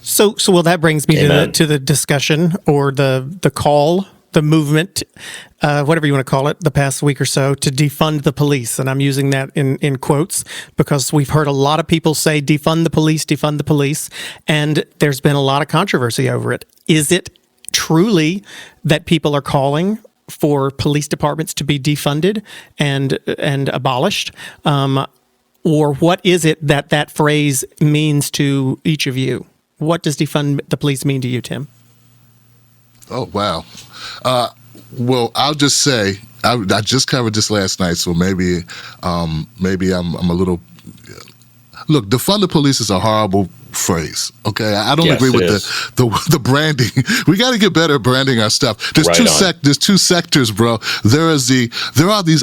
So well, that brings me to the discussion or the call, the movement, whatever you want to call it, the past week or so to defund the police. And I'm using that in quotes because we've heard a lot of people say defund the police. And there's been a lot of controversy over it. Is it truly that people are calling for police departments to be defunded and abolished? Or what is it that phrase means to each of you? What does defund the police mean to you, Tim? Oh, wow. Well, I'll just say, I just covered this last night, so maybe I'm a little... Look, defund the police is a horrible phrase, okay? I don't agree with the branding. We got to get better at branding our stuff. There's there's two sectors, bro. There are these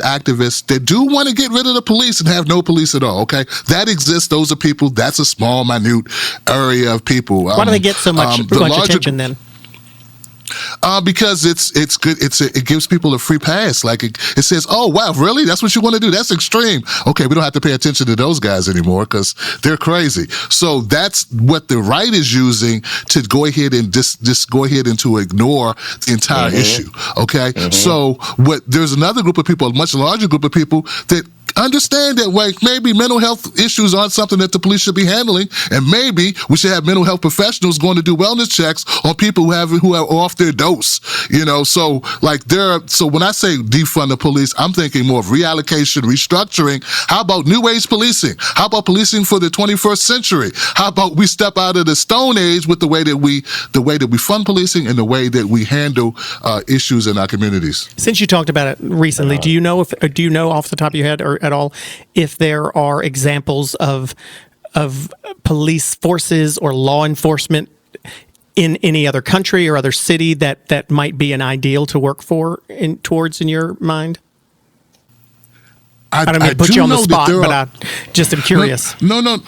activists that do want to get rid of the police and have no police at all, okay? That exists. Those are people. That's a small, minute area of people. Why do they get so much attention then? Because it's good. It gives people a free pass. Like it says, "Oh wow, really? That's what you want to do? That's extreme." Okay, we don't have to pay attention to those guys anymore because they're crazy. So that's what the right is using to go ahead and just go ahead and to ignore the entire issue. Okay, so there's another group of people, a much larger group of people that understand that maybe mental health issues aren't something that the police should be handling, and maybe we should have mental health professionals going to do wellness checks on people who are off their dose. So when I say defund the police, I'm thinking more of reallocation, restructuring. How about new age policing? How about policing for the 21st century? How about we step out of the Stone Age with the way that we fund policing and the way that we handle issues in our communities? Since you talked about it recently, do you know off the top of your head or at all if there are examples of police forces or law enforcement in any other country or other city that might be an ideal to work for in your mind? I don't mean to put you on the spot, but I just am curious. No.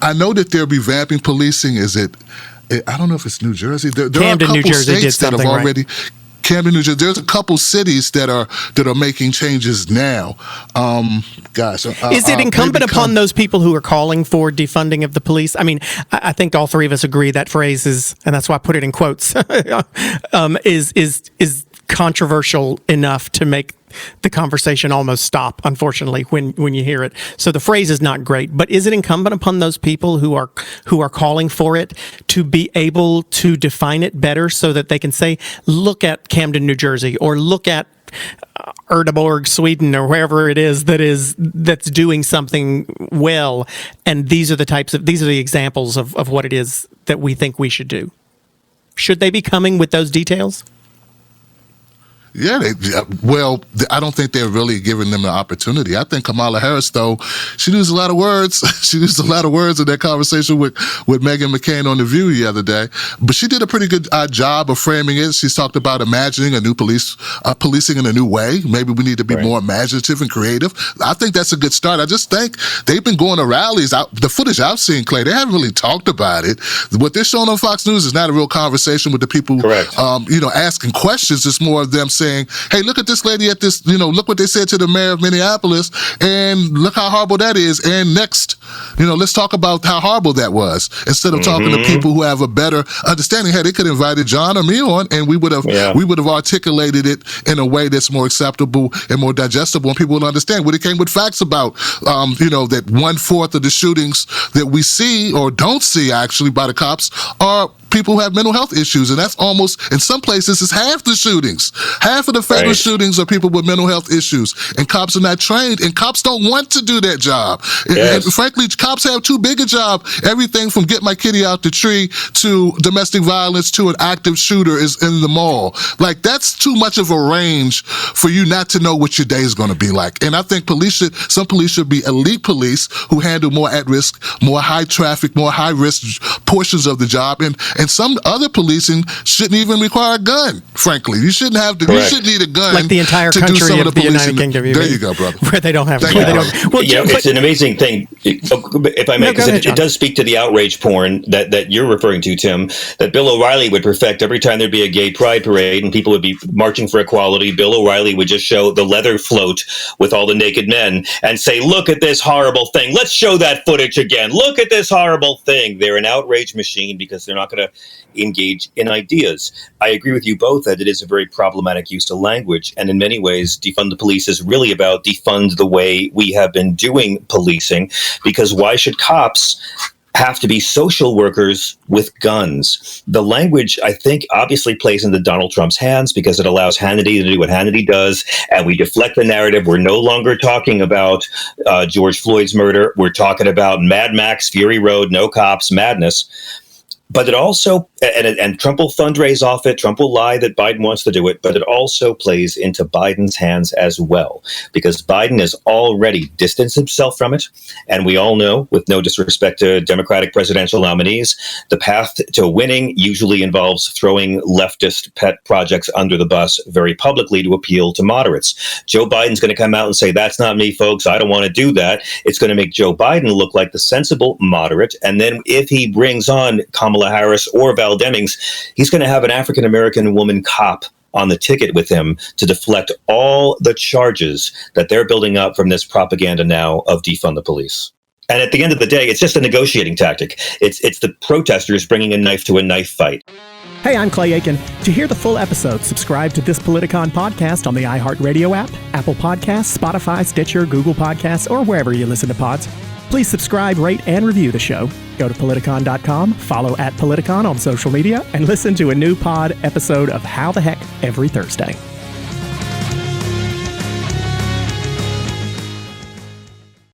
I know that they're revamping policing. I don't know if it's New Jersey. There Camden, are a New couple Jersey states that have already... Right? Camden, New Jersey. There's a couple cities that are making changes now. Is it incumbent upon those people who are calling for defunding of the police? I mean, I think all three of us agree that phrase is, and that's why I put it in quotes, is controversial enough to make the conversation almost stop, unfortunately, when you hear it. So the phrase is not great, but is it incumbent upon those people who are calling for it to be able to define it better so that they can say, look at Camden, New Jersey, or look at Erdeborg, Sweden, or wherever it is that's doing something well, and these are the examples of what it is that we think we should do? Should they be coming with those details? Yeah, I don't think they're really giving them an opportunity. I think Kamala Harris, though, she used a lot of words. She used a lot of words in that conversation with Meghan McCain on The View the other day. But she did a pretty good job of framing it. She's talked about imagining a new policing in a new way. Maybe we need to be more imaginative and creative. I think that's a good start. I just think they've been going to rallies. The footage I've seen, Clay, they haven't really talked about it. What they're showing on Fox News is not a real conversation with the people, asking questions. It's more of them saying, hey, look at this lady at this, look what they said to the mayor of Minneapolis, and look how horrible that is. And next, let's talk about how horrible that was, instead of talking to people who have a better understanding. Hey, they could have invited John or me on, and we would have articulated it in a way that's more acceptable and more digestible, and people would understand. When it came with facts about, that 1/4 of the shootings that we see or don't see actually by the cops are people who have mental health issues, and that's almost, in some places, it's half the shootings. Half of the federal shootings are people with mental health issues, and cops are not trained, and cops don't want to do that job. Yes. And frankly, cops have too big a job. Everything from get my kitty out the tree to domestic violence to an active shooter is in the mall. Like, that's too much of a range for you not to know what your day is going to be like. And I think some police should be elite police who handle more at-risk, more high-traffic, more high-risk portions of the job. And And some other policing shouldn't even require a gun, frankly. You shouldn't have to. Correct. You shouldn't need a gun like the entire to do country some of of the the United policing. Kingdom. There you go, brother. Where they don't have. Thank Where you. they don't. Well, It's an amazing thing, if I may, because it does speak to the outrage porn that you're referring to, Tim, that Bill O'Reilly would perfect every time there'd be a gay pride parade and people would be marching for equality. Bill O'Reilly would just show the leather float with all the naked men and say, look at this horrible thing. Let's show that footage again. Look at this horrible thing. They're an outrage machine because they're not going to engage in ideas. I agree with you both that it is a very problematic use of language. And in many ways, defund the police is really about defund the way we have been doing policing, because why should cops have to be social workers with guns? The language, I think, obviously plays into Donald Trump's hands because it allows Hannity to do what Hannity does, and we deflect the narrative. We're no longer talking about George Floyd's murder. We're talking about Mad Max, Fury Road, no cops, madness. But it also, and Trump will fundraise off it, Trump will lie that Biden wants to do it, but it also plays into Biden's hands as well, because Biden has already distanced himself from it. And we all know, with no disrespect to Democratic presidential nominees, the path to winning usually involves throwing leftist pet projects under the bus very publicly to appeal to moderates. Joe Biden's going to come out and say, that's not me, folks. I don't want to do that. It's going to make Joe Biden look like the sensible moderate. And then if he brings on Kamala Harris or Val Demings, he's going to have an African-American woman cop on the ticket with him to deflect all the charges that they're building up from this propaganda now of defund the police. And at the end of the day, it's just a negotiating tactic. It's the protesters bringing a knife to a knife fight. Hey, I'm Clay Aiken. To hear the full episode, subscribe to This Politicon podcast on the iHeartRadio app, Apple Podcasts, Spotify, Stitcher, Google Podcasts, or wherever you listen to pods. Please subscribe, rate, and review the show. Go to Politicon.com, follow @Politicon on social media, and listen to a new pod episode of How the Heck every Thursday.